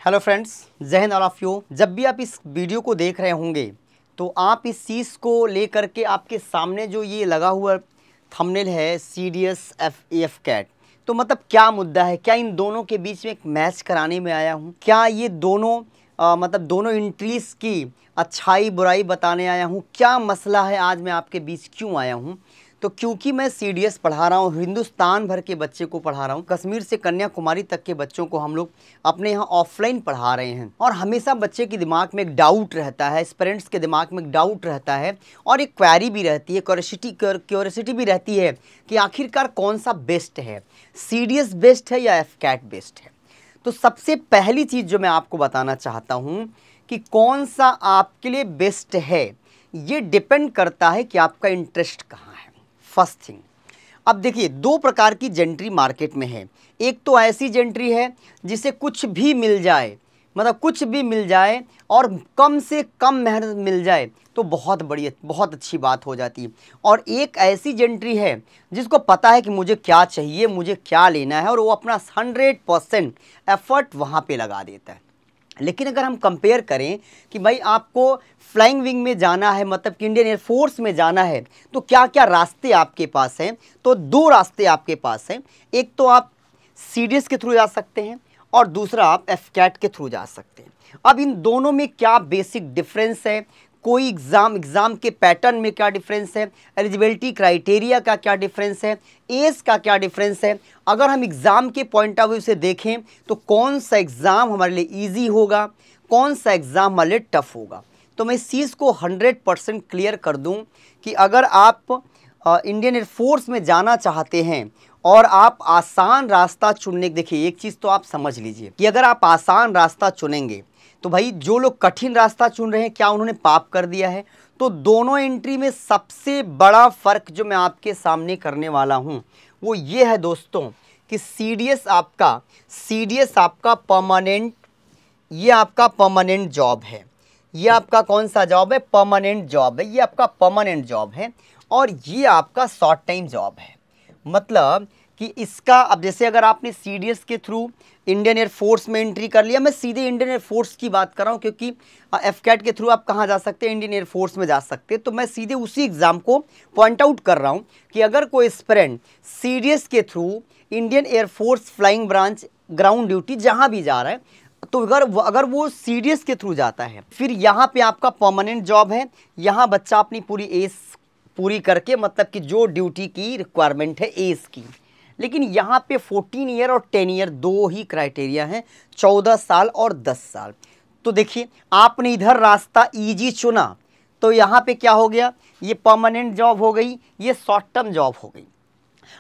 Hello friends, जय Hind all of you. जब भी आप इस वीडियो को देख रहे होंगे तो आप इस चीज़ को लेकर के आपके सामने जो ये लगा हुआ थंबनेल है CDS FAF कैट, तो मतलब क्या मुद्दा है, क्या इन दोनों के बीच में एक मैच कराने में आया हूँ, क्या ये दोनों मतलब दोनों एंट्रीज की अच्छाई बुराई बताने आया हूँ, क्या मसला है, आज मैं आपके बीच क्यों आया हूँ। तो क्योंकि मैं CDS पढ़ा रहा हूँ, हिंदुस्तान भर के बच्चे को पढ़ा रहा हूँ, कश्मीर से कन्याकुमारी तक के बच्चों को हम लोग अपने यहाँ ऑफलाइन पढ़ा रहे हैं। और हमेशा बच्चे के दिमाग में एक डाउट रहता है, पेरेंट्स के दिमाग में एक डाउट रहता है और एक क्वेरी भी रहती है, क्यूरियोसिटी भी रहती है कि आखिरकार कौन सा बेस्ट है, CDS बेस्ट है या FCAT बेस्ट है। तो सबसे पहली चीज़ जो मैं आपको बताना चाहता हूँ कि कौन सा आपके लिए बेस्ट है, ये डिपेंड करता है कि आपका इंटरेस्ट कहाँ है। फर्स्ट थिंग, अब देखिए दो प्रकार की जेंट्री मार्केट में है। एक तो ऐसी जेंट्री है जिसे कुछ भी मिल जाए, मतलब कुछ भी मिल जाए और कम से कम मेहनत मिल जाए तो बहुत अच्छी बात हो जाती है। और एक ऐसी जेंट्री है जिसको पता है कि मुझे क्या चाहिए, मुझे क्या लेना है, और वो अपना 100% एफर्ट वहाँ पे लगा देता है। लेकिन अगर हम कंपेयर करें कि भाई आपको फ्लाइंग विंग में जाना है, मतलब कि इंडियन एयरफोर्स में जाना है, तो क्या क्या रास्ते आपके पास हैं, तो दो रास्ते आपके पास हैं। एक तो आप CDS के थ्रू जा सकते हैं और दूसरा आप FCAT के थ्रू जा सकते हैं। अब इन दोनों में क्या बेसिक डिफरेंस है, कोई एग्ज़ाम के पैटर्न में क्या डिफरेंस है, एलिजिबिलिटी क्राइटेरिया का क्या डिफरेंस है, एज का क्या डिफरेंस है, अगर हम एग्ज़ाम के पॉइंट ऑफ व्यू से देखें तो कौन सा एग्ज़ाम हमारे लिए ईजी होगा, कौन सा एग्ज़ाम हमारे लिए टफ होगा, तो मैं इस चीज़ को 100% क्लियर कर दूं कि अगर आप इंडियन एयरफोर्स में जाना चाहते हैं और आप आसान रास्ता चुनने, देखिए एक चीज़ तो आप समझ लीजिए कि अगर आप आसान रास्ता चुनेंगे तो भाई जो लोग कठिन रास्ता चुन रहे हैं क्या उन्होंने पाप कर दिया है। तो दोनों एंट्री में सबसे बड़ा फ़र्क जो मैं आपके सामने करने वाला हूं वो ये है दोस्तों कि CDS आपका परमानेंट, ये आपका परमानेंट जॉब है। ये आपका कौन सा जॉब है, परमानेंट जॉब है, ये आपका परमानेंट जॉब है। और ये आपका शॉर्ट टाइम जॉब है। मतलब कि इसका, अब जैसे अगर आपने CDS के थ्रू इंडियन एयरफोर्स में एंट्री कर लिया, मैं सीधे इंडियन एयरफोर्स की बात कर रहा हूँ क्योंकि FCAT के थ्रू आप कहाँ जा सकते हैं, इंडियन एयरफोर्स में जा सकते हैं, तो मैं सीधे उसी एग्ज़ाम को पॉइंट आउट कर रहा हूँ कि अगर कोई एस्पिरेंट CDS के through Indian air force flying branch ground duty जहाँ भी जा रहा है, तो अगर वो CDS के थ्रू जाता है, फिर यहाँ पे आपका परमानेंट जॉब है, यहाँ बच्चा अपनी पूरी एज पूरी करके, मतलब कि जो ड्यूटी की रिक्वायरमेंट है एज की। लेकिन यहाँ पे 14 ईयर और 10 ईयर दो ही क्राइटेरिया हैं, 14 साल और 10 साल। तो देखिए आपने इधर रास्ता ईजी चुना तो यहाँ पे क्या हो गया, ये परमानेंट जॉब हो गई, ये शॉर्ट टर्म जॉब हो गई।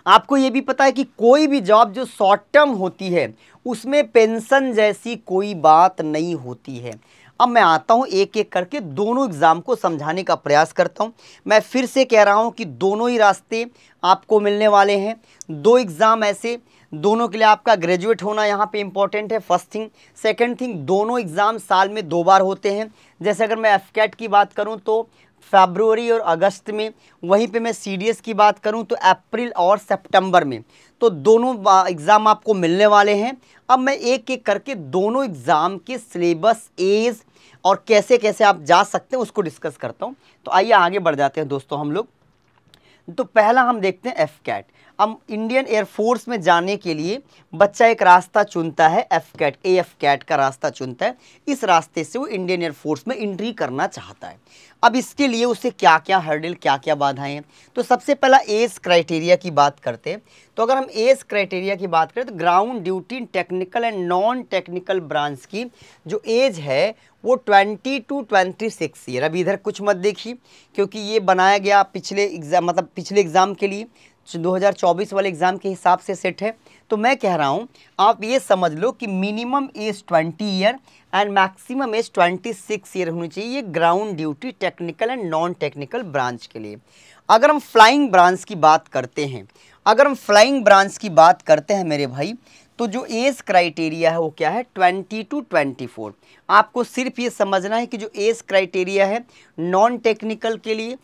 आपको ये भी पता है कि कोई भी जॉब जो शॉर्ट टर्म होती है उसमें पेंशन जैसी कोई बात नहीं होती है। अब मैं आता हूँ एक एक करके दोनों एग्ज़ाम को समझाने का प्रयास करता हूँ। मैं फिर से कह रहा हूँ कि दोनों ही रास्ते आपको मिलने वाले हैं। दो एग्ज़ाम ऐसे, दोनों के लिए आपका ग्रेजुएट होना यहाँ पे इम्पॉर्टेंट है, फर्स्ट थिंग। सेकंड थिंग, दोनों एग्ज़ाम साल में 2 बार होते हैं। जैसे अगर मैं FCAT की बात करूँ तो फरवरी और अगस्त में, वहीं पे मैं CDS की बात करूं तो अप्रैल और सितंबर में। तो दोनों एग्ज़ाम आपको मिलने वाले हैं। अब मैं एक एक करके दोनों एग्ज़ाम के सिलेबस, एज और कैसे कैसे आप जा सकते हैं उसको डिस्कस करता हूं। तो आइए आगे बढ़ जाते हैं दोस्तों हम लोग। तो पहला हम देखते हैं FCAT। अब इंडियन एयरफोर्स में जाने के लिए बच्चा एक रास्ता चुनता है, AFCAT का रास्ता चुनता है। इस रास्ते से वो इंडियन एयरफोर्स में एंट्री करना चाहता है। अब इसके लिए उसे क्या क्या हर्डल, क्या क्या बाधाएं हैं, तो सबसे पहला एज क्राइटेरिया की बात करते हैं। तो अगर हम एज क्राइटेरिया की बात करें तो ground duty technical and non technical branch की जो एज है वो 20 to 26 ईयर। अभी इधर कुछ मत देखिए क्योंकि ये बनाया गया पिछले एग्ज़ाम, मतलब पिछले एग्ज़ाम के लिए, 2024 वाले एग्ज़ाम के हिसाब से सेट है। तो मैं कह रहा हूँ आप ये समझ लो कि minimum age 20 year and maximum age 26 year होनी चाहिए, ये ground duty technical and non technical branch के लिए। अगर हम फ्लाइंग ब्रांच की बात करते हैं, मेरे भाई, तो जो एज क्राइटेरिया है वो क्या है 20 to 24। आपको सिर्फ ये समझना है कि जो एज क्राइटेरिया है नॉन टेक्निकल के लिए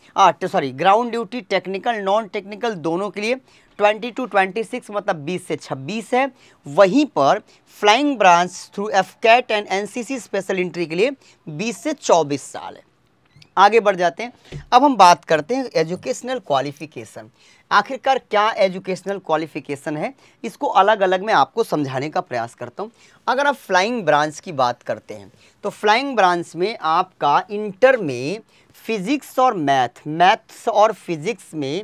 ground duty technical non technical दोनों के लिए 20 to 26 मतलब 20 से 26 है। वहीं पर flying branch through AFCAT and NCC special entry के लिए 20 से 24 साल है। आगे बढ़ जाते हैं। अब हम बात करते हैं एजुकेशनल क्वालिफिकेशन। आखिरकार क्या एजुकेशनल क्वालिफिकेशन है, इसको अलग अलग मैं आपको समझाने का प्रयास करता हूं। अगर आप फ्लाइंग ब्रांच की बात करते हैं तो फ्लाइंग ब्रांच में आपका इंटर में फिजिक्स और मैथ्स और फिजिक्स में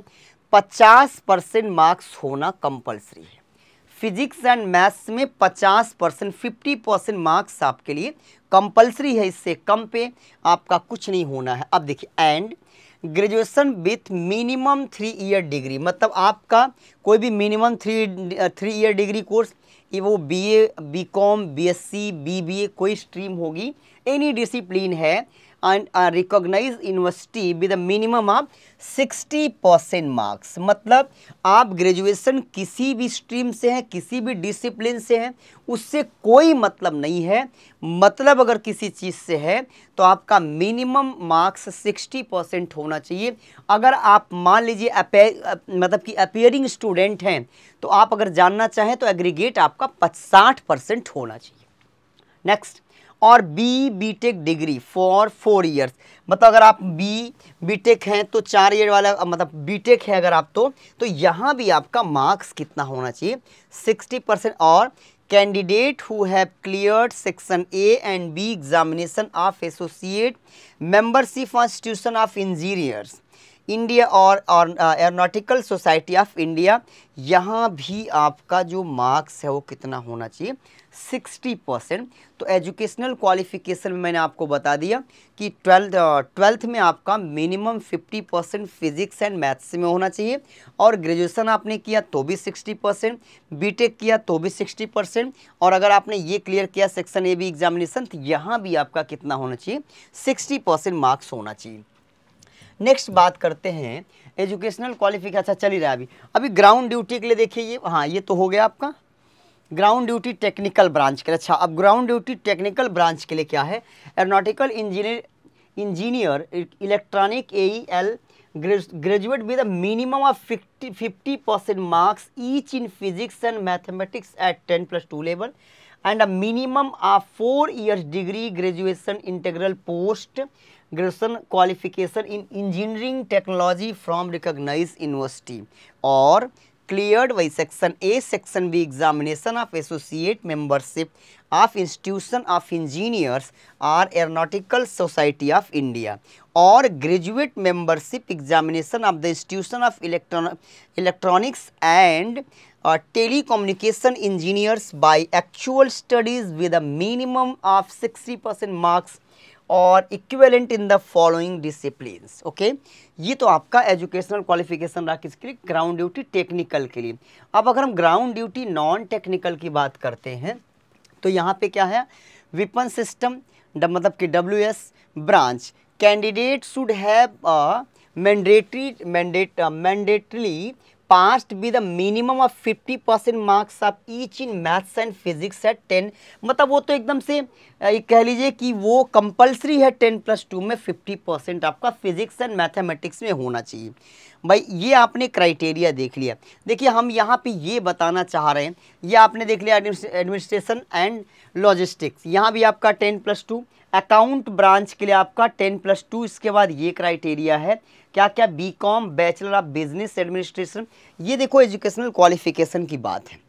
50% मार्क्स होना कंपलसरी है। फिजिक्स एंड मैथ्स में 50% 50% मार्क्स आपके लिए कंपलसरी है, इससे कम पे आपका कुछ नहीं होना है। अब देखिए and graduation with minimum 3 year degree, मतलब आपका कोई भी मिनिमम 3 ईयर डिग्री कोर्स, ये वो बीए, बीकॉम, बीएससी, बीबीए कोई स्ट्रीम होगी, एनी डिसिप्लिन है and recognise university with minimum of 60% marks. मतलब आप ग्रेजुएशन किसी भी स्ट्रीम से हैं, किसी भी डिसिप्लिन से हैं, उससे कोई मतलब नहीं है। मतलब अगर किसी चीज़ से है तो आपका मिनिमम मार्क्स 60% होना चाहिए। अगर आप मान लीजिए मतलब कि अपीयरिंग स्टूडेंट हैं तो आप अगर जानना चाहें तो एग्रीगेट आपका 60% होना चाहिए। नेक्स्ट, और बीटेक डिग्री फॉर 4 ईयर्स, मतलब अगर आप बीटेक हैं तो 4 ईयर वाला, मतलब बीटेक है अगर आप तो यहाँ भी आपका मार्क्स कितना होना चाहिए 60%। और candidate who have cleared section A and B examination of associate membership of institution of engineers India और एरोनॉटिकल सोसाइटी ऑफ इंडिया, यहाँ भी आपका जो मार्क्स है वो कितना होना चाहिए 60%। तो एजुकेशनल क्वालिफिकेशन में मैंने आपको बता दिया कि ट्वेल्थ में आपका मिनिमम 50% फिजिक्स एंड मैथ्स में होना चाहिए, और ग्रेजुएशन आपने किया तो भी 60%, बीटेक किया तो भी 60%, और अगर आपने ये क्लियर किया सेक्शन ए बी एग्जामिनेशन तो यहाँ भी आपका कितना होना चाहिए 60% मार्क्स होना चाहिए। नेक्स्ट बात करते हैं एजुकेशनल क्वालिफिकेशन। अच्छा चल ही रहा है अभी ग्राउंड ड्यूटी के लिए देखिए ये, हाँ ये तो हो गया आपका ग्राउंड ड्यूटी टेक्निकल ब्रांच के लिए। अच्छा अब ग्राउंड ड्यूटी टेक्निकल ब्रांच के लिए क्या है, aeronautical engineer electronic AEL graduate with a minimum of 50% marks each in physics and mathematics eight 10+2 level and a minimum of 4 years degree graduation integral post graduation qualification in engineering technology from recognized university, or cleared by section A section B examination of associate membership of institution of engineers or aeronautical society of India, or graduate membership examination of the institution of electronics and telecommunication engineers by actual studies with a minimum of 60% marks और equivalent in the following disciplines. Okay, ये तो आपका educational qualification रहा किसके लिए, ground duty technical के लिए। अब अगर हम ग्राउंड ड्यूटी नॉन टेक्निकल की बात करते हैं तो यहाँ पे क्या है, वेपन सिस्टम मतलब कि WS branch, candidate should have mandatorily passed with a minimum of 50% marks of each in maths and physics at 10, मतलब वो तो एकदम से कह लीजिए कि वो कंपलसरी है 10+2 में 50% आपका फिजिक्स एंड मैथमेटिक्स में होना चाहिए। भाई ये आपने क्राइटेरिया देख लिया। देखिए हम यहाँ पे ये बताना चाह रहे हैं, ये आपने देख लिया एडमिनिस्ट्रेशन एंड लॉजिस्टिक्स, यहाँ भी आपका 10+2, अकाउंट ब्रांच के लिए आपका 10+2। इसके बाद ये क्राइटेरिया है क्या क्या, BCom, bachelor of business administration. ये देखो एजुकेशनल क्वालिफिकेशन की बात है।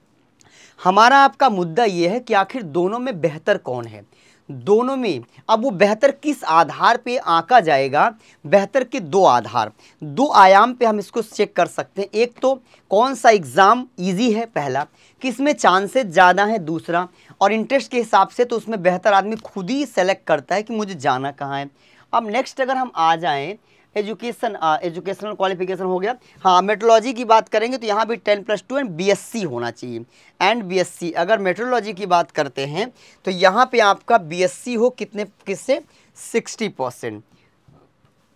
हमारा आपका मुद्दा ये है कि आखिर दोनों में बेहतर कौन है, दोनों में अब वो बेहतर किस आधार पे आंका जाएगा। बेहतर के दो आधार, दो आयाम पे हम इसको चेक कर सकते हैं। एक तो कौन सा एग्ज़ाम इजी है, पहला किसमें चांसेस ज़्यादा है, दूसरा और इंटरेस्ट के हिसाब से तो उसमें बेहतर आदमी खुद ही सेलेक्ट करता है कि मुझे जाना कहाँ है। अब नेक्स्ट अगर हम आ जाएँ एजुकेशनल क्वालिफिकेशन हो गया। हाँ मेट्रोलॉजी की बात करेंगे तो यहाँ भी 10+2 एंड BSc होना चाहिए, एंड BSc। अगर मेट्रोलॉजी की बात करते हैं तो यहाँ पे आपका BSc हो किससे 60%।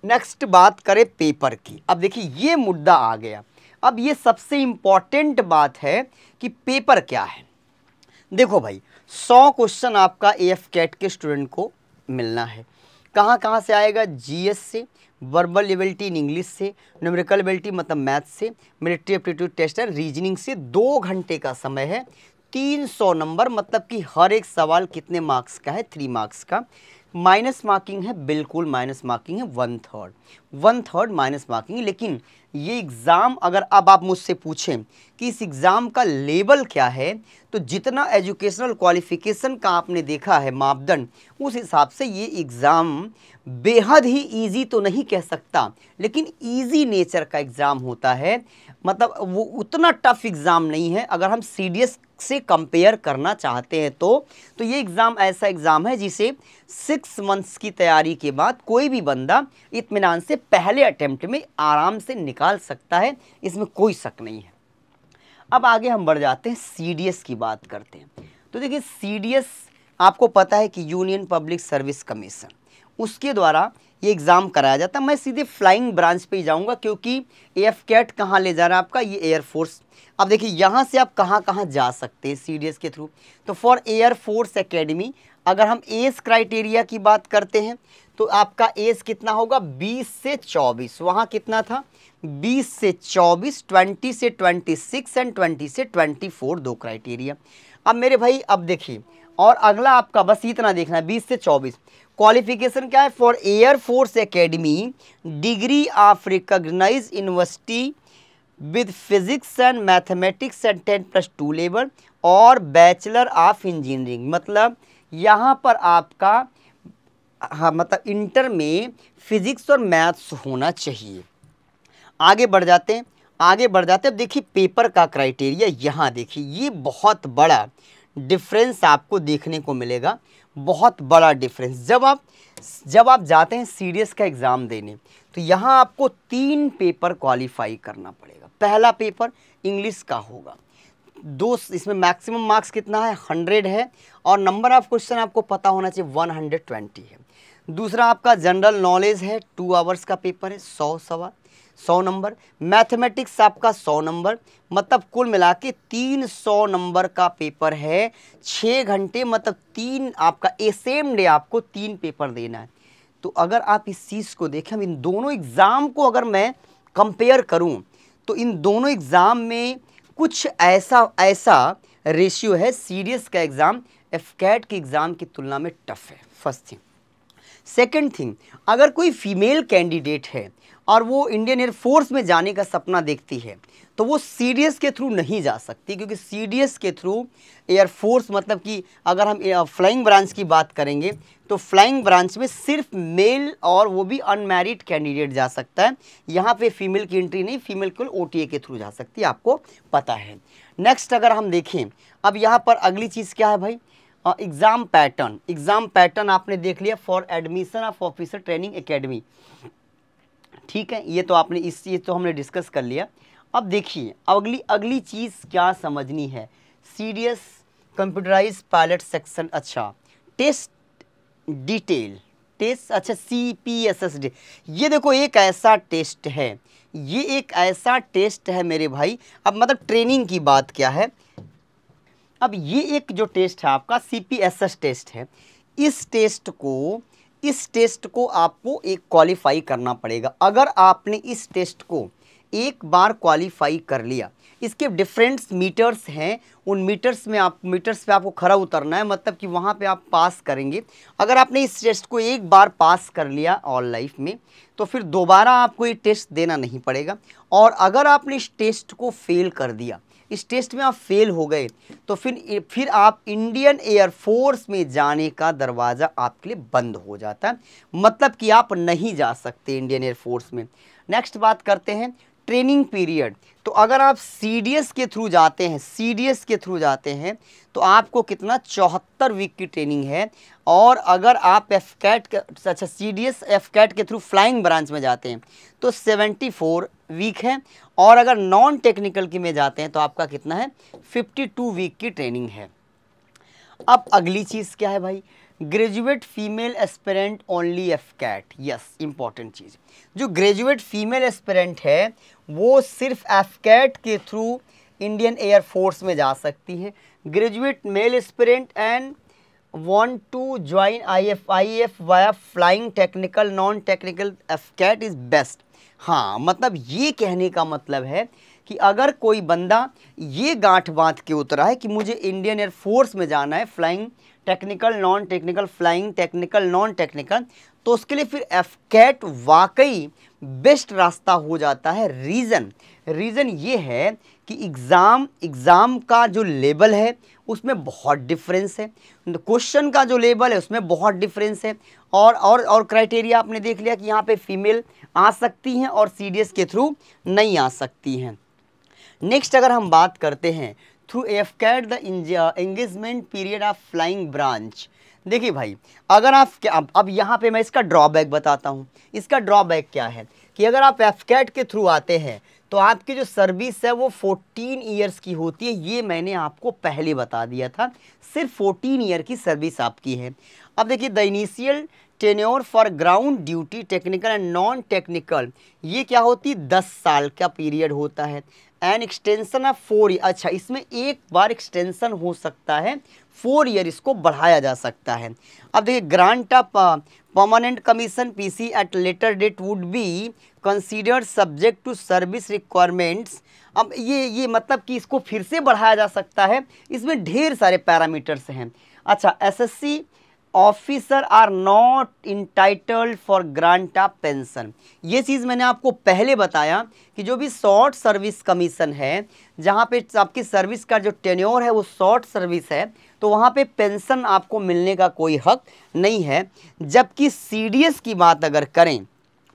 नेक्स्ट बात करें पेपर की। अब देखिए ये मुद्दा आ गया। अब ये सबसे इम्पॉर्टेंट बात है कि पेपर क्या है। देखो भाई 100 क्वेश्चन आपका एएफ कैट के स्टूडेंट को मिलना है। कहाँ कहाँ से आएगा? जीएस से, वर्बल एबिलिटी इन इंग्लिश से, न्यूमेरिकल एबिलिटी मतलब मैथ से, मिलिट्री एप्टीट्यूड टेस्ट है, रीजनिंग से। 2 घंटे का समय है, 300 नंबर, मतलब कि हर एक सवाल कितने मार्क्स का है? 3 मार्क्स का। माइनस मार्किंग है, बिल्कुल माइनस मार्किंग है, 1/3 माइनस मार्किंग। लेकिन ये एग्ज़ाम अगर अब आप मुझसे पूछें कि इस एग्ज़ाम का लेवल क्या है, तो जितना एजुकेशनल क्वालिफिकेशन का आपने देखा है मापदंड, उस हिसाब से ये एग्ज़ाम बेहद ही इजी तो नहीं कह सकता, लेकिन इजी नेचर का एग्ज़ाम होता है। मतलब वो उतना टफ एग्ज़ाम नहीं है अगर हम सीडीएस से कंपेयर करना चाहते हैं तो ये एग्ज़ाम ऐसा एग्ज़ाम है जिसे 6 मंथ्स की तैयारी के बाद कोई भी बंदा इत्मीनान से पहले अटेम्प्ट में आराम से निकाल सकता है, इसमें कोई शक नहीं है। अब आगे हम बढ़ जाते हैं, सीडीएस की बात करते हैं। तो देखिए सीडीएस आपको पता है कि यूनियन पब्लिक सर्विस कमीशन, उसके द्वारा ये एग्ज़ाम कराया जाता है। मैं सीधे फ्लाइंग ब्रांच पे ही जाऊंगा क्योंकि एएफ कैट कहाँ ले जा रहा है आपका? ये एयरफोर्स। अब देखिए यहाँ से आप कहाँ कहाँ जा सकते हैं सीडीएस के थ्रू। तो फॉर एयरफोर्स एकेडमी अगर हम एज क्राइटेरिया की बात करते हैं तो आपका एज कितना होगा? 20 से 24। वहाँ कितना था? 20 से 24, 20 से 26 एंड 20 से 24, 2 क्राइटेरिया। अब मेरे भाई अब देखिए, और अगला आपका बस इतना देखना है, 20 से 24 क्वालिफिकेशन क्या है? For air force academy degree of recognised university with physics and mathematics and 10+2 level और बैचलर ऑफ इंजीनियरिंग। मतलब यहाँ पर आपका हाँ मतलब इंटर में फिजिक्स और मैथ्स होना चाहिए। आगे बढ़ जाते हैं, अब देखिए पेपर का क्राइटेरिया। यहाँ देखिए ये बहुत बड़ा डिफरेंस आपको देखने को मिलेगा, बहुत बड़ा डिफरेंस। जब आप जाते हैं सीडीएस का एग्ज़ाम देने तो यहाँ आपको 3 पेपर क्वालिफाई करना पड़ेगा। पहला पेपर इंग्लिश का होगा, इसमें मैक्सिमम मार्क्स कितना है? 100 है, और नंबर ऑफ क्वेश्चन आपको पता होना चाहिए 120 है। दूसरा आपका जनरल नॉलेज है, 2 आवर्स का पेपर है, 100 सवाल, 100 नंबर। मैथमेटिक्स आपका 100 नंबर, मतलब कुल मिला के 300 नंबर का पेपर है। 6 घंटे मतलब 3 आपका सेम डे आपको 3 पेपर देना है। तो अगर आप इस चीज़ को देखें, हम इन दोनों एग्ज़ाम को अगर मैं कंपेयर करूं तो इन दोनों एग्ज़ाम में कुछ ऐसा रेशियो है। सीडीएस का एग्ज़ाम एफकैट के एग्ज़ाम की तुलना में टफ है, फर्स्ट थिंग। सेकंड थिंग, अगर कोई फीमेल कैंडिडेट है और वो इंडियन एयरफोर्स में जाने का सपना देखती है तो वो सीडीएस के थ्रू नहीं जा सकती, क्योंकि सीडीएस के थ्रू एयरफोर्स मतलब कि अगर हम फ्लाइंग ब्रांच की बात करेंगे तो फ्लाइंग ब्रांच में सिर्फ मेल और वो भी अनमैरिड कैंडिडेट जा सकता है। यहाँ पे फीमेल की एंट्री नहीं, फीमेल केवल ओटीए के थ्रू जा सकती है, आपको पता है। नेक्स्ट अगर हम देखें, अब यहाँ पर अगली चीज़ क्या है भाई? एग्ज़ाम पैटर्न आपने देख लिया for admission of officer training academy, ठीक है, ये तो हमने डिस्कस कर लिया। अब देखिए अगली चीज़ क्या समझनी है? सीडीएस कंप्यूटराइज पायलट सेक्शन, अच्छा टेस्ट डिटेल टेस्ट, अच्छा CPSS। ये देखो एक ऐसा टेस्ट है, मेरे भाई। अब मतलब ट्रेनिंग की बात क्या है? अब ये एक जो टेस्ट है आपका CPSS टेस्ट है, इस टेस्ट को आपको एक क्वालिफाई करना पड़ेगा। अगर आपने इस टेस्ट को एक बार क्वालिफाई कर लिया, इसके डिफरेंट मीटर्स हैं, उन मीटर्स पे आपको खरा उतरना है, मतलब कि वहाँ पे आप पास करेंगे। अगर आपने इस टेस्ट को एक बार पास कर लिया ऑल लाइफ में तो फिर दोबारा आपको ये टेस्ट देना नहीं पड़ेगा। और अगर आपने इस टेस्ट को फेल कर दिया, इस टेस्ट में आप फेल हो गए, तो फिर आप इंडियन एयरफोर्स में जाने का दरवाज़ा आपके लिए बंद हो जाता है, मतलब कि आप नहीं जा सकते इंडियन एयरफोर्स में। नेक्स्ट बात करते हैं ट्रेनिंग पीरियड। तो अगर आप सीडीएस के थ्रू जाते हैं तो आपको कितना 74 वीक की ट्रेनिंग है। और अगर आप सीडीएस एफकैट के थ्रू फ्लाइंग ब्रांच में जाते हैं तो 74 वीक है। और अगर नॉन टेक्निकल की में जाते हैं तो आपका कितना है? 52 वीक की ट्रेनिंग है। अब अगली चीज़ क्या है भाई? Graduate female aspirant only AFCAT, yes important चीज़। जो ग्रेजुएट फीमेल एस्पिरेंट है वो सिर्फ एफकैट के थ्रू इंडियन एयरफोर्स में जा सकती है। Graduate male aspirant and want to join IF via flying technical non technical FCAT is best। हाँ, मतलब ये कहने का मतलब है कि अगर कोई बंदा ये गांठ बांध के उतरा है कि मुझे इंडियन एयर फोर्स में जाना है, flying technical non technical, flying technical non technical, तो उसके लिए फिर FCAT वाकई बेस्ट रास्ता हो जाता है। रीज़न ये है कि एग्ज़ाम का जो लेवल है उसमें बहुत डिफरेंस है, क्वेश्चन का जो लेवल है उसमें बहुत डिफरेंस है, और क्राइटेरिया आपने देख लिया कि यहाँ पे फीमेल आ सकती हैं और CDS के थ्रू नहीं आ सकती हैं। नेक्स्ट अगर हम बात करते हैं through FCAT the engagement period of flying branch. देखिए भाई, अगर आप अब यहाँ पे मैं इसका ड्रॉबैक बताता हूँ। इसका ड्रॉबैक क्या है कि अगर आप FCAT के थ्रू आते हैं तो आपकी जो सर्विस है वो 14 ईयर्स की होती है। ये मैंने आपको पहले बता दिया था, सिर्फ 14 ईयर की सर्विस आपकी है। अब देखिए, the initial tenure for ground duty technical and non technical, ये क्या होती है, 10 साल का पीरियड होता है। एंड एक्सटेंशन ऑफ 4 ईयर, अच्छा इसमें एक बार एक्सटेंशन हो सकता है, 4 ईयर इसको बढ़ाया जा सकता है। अब देखिए, grant of permanent commission PC at later date would be considered subject to service requirements. अब ये मतलब कि इसको फिर से बढ़ाया जा सकता है, इसमें ढेर सारे पैरामीटर्स हैं। अच्छा, SSC officer are not entitled for grant of pension, ये चीज़ मैंने आपको पहले बताया कि जो भी शॉर्ट सर्विस कमीशन है, जहाँ पे आपकी सर्विस का जो टेन्योर है वो शॉर्ट सर्विस है, तो वहाँ पे पेंशन आपको मिलने का कोई हक नहीं है। जबकि CDS की बात अगर करें,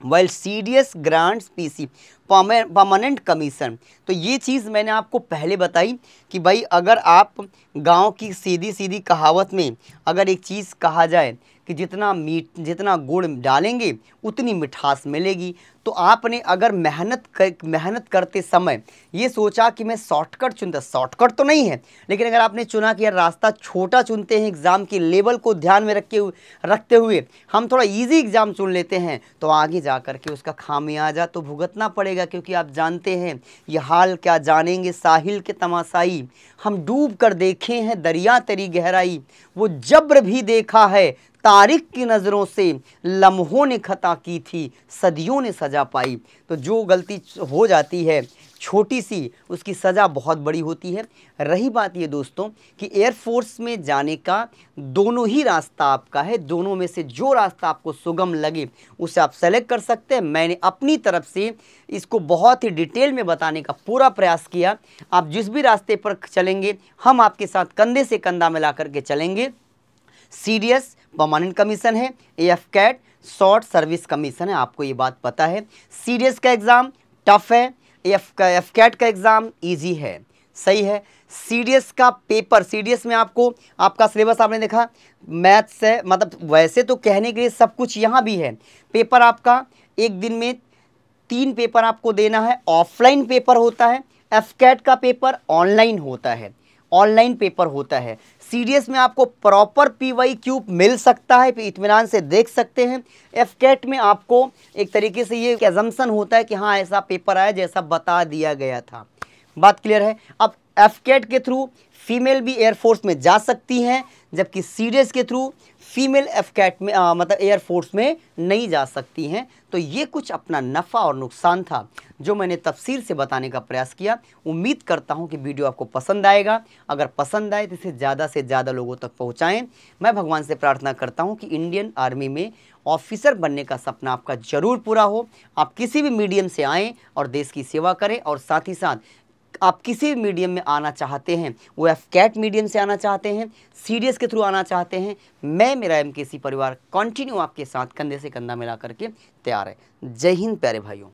while CDS grants PC permanent commission, तो ये चीज़ मैंने आपको पहले बताई कि भाई अगर आप गांव की सीधी सीधी कहावत में अगर एक चीज़ कहा जाए कि जितना गुड़ डालेंगे उतनी मिठास मिलेगी, तो आपने अगर मेहनत करते समय ये सोचा कि मैं शॉर्टकट चुनता, शॉर्टकट तो नहीं है, लेकिन अगर आपने चुना कि यार रास्ता छोटा चुनते हैं, एग्ज़ाम के लेवल को ध्यान में रखते हुए हम थोड़ा इजी एग्ज़ाम चुन लेते हैं, तो आगे जा कर के उसका खामियाजा तो भुगतना पड़ेगा। क्योंकि आप जानते हैं ये हाल क्या जानेंगे साहिल के तमाशाई, हम डूब कर देखे हैं दरिया तेरी गहराई, वो जब्र भी देखा है तारीख की नज़रों से, लम्हों ने खता की थी सदियों ने सजा पाई। तो जो गलती हो जाती है छोटी सी, उसकी सज़ा बहुत बड़ी होती है। रही बात ये दोस्तों कि एयरफोर्स में जाने का दोनों ही रास्ता आपका है, दोनों में से जो रास्ता आपको सुगम लगे उसे आप सेलेक्ट कर सकते हैं। मैंने अपनी तरफ से इसको बहुत ही डिटेल में बताने का पूरा प्रयास किया। आप जिस भी रास्ते पर चलेंगे हम आपके साथ कंधे से कंधा मिला करके चलेंगे। CDS परमानेंट कमीशन है, FCAT शॉर्ट सर्विस कमीशन है, आपको ये बात पता है। CDS का एग्ज़ाम टफ है, FCAT का एग्ज़ाम इजी है, सही है। CDS का पेपर, CDS में आपका सिलेबस आपने देखा, मैथ्स है, मतलब वैसे तो कहने के लिए सब कुछ यहाँ भी है। पेपर आपका एक दिन में 3 पेपर आपको देना है, ऑफलाइन पेपर होता है। FCAT का पेपर ऑनलाइन होता है, ऑनलाइन पेपर होता है। CDS में आपको प्रॉपर PYQ मिल सकता है, इत्मीनान से देख सकते हैं। FCAT में आपको एक तरीके से ये एजम्पशन होता है कि हाँ ऐसा पेपर आया जैसा बता दिया गया था। बात क्लियर है। अब FCAT के थ्रू फीमेल भी एयरफोर्स में जा सकती हैं, जबकि CDS के थ्रू फीमेल FCAT में मतलब एयरफोर्स में नहीं जा सकती हैं। तो ये कुछ अपना नफ़ा और नुकसान था जो मैंने तफसील से बताने का प्रयास किया। उम्मीद करता हूँ कि वीडियो आपको पसंद आएगा। अगर पसंद आए तो इसे ज़्यादा से ज़्यादा लोगों तक पहुँचाएँ। मैं भगवान से प्रार्थना करता हूँ कि इंडियन आर्मी में ऑफिसर बनने का सपना आपका ज़रूर पूरा हो। आप किसी भी मीडियम से आएँ और देश की सेवा करें, और साथ ही साथ आप किसी मीडियम में आना चाहते हैं, वो FCAT मीडियम से आना चाहते हैं, CDS के थ्रू आना चाहते हैं, मेरा MKC परिवार कंटिन्यू आपके साथ कंधे से कंधा मिला करके तैयार है। जय हिंद प्यारे भाइयों।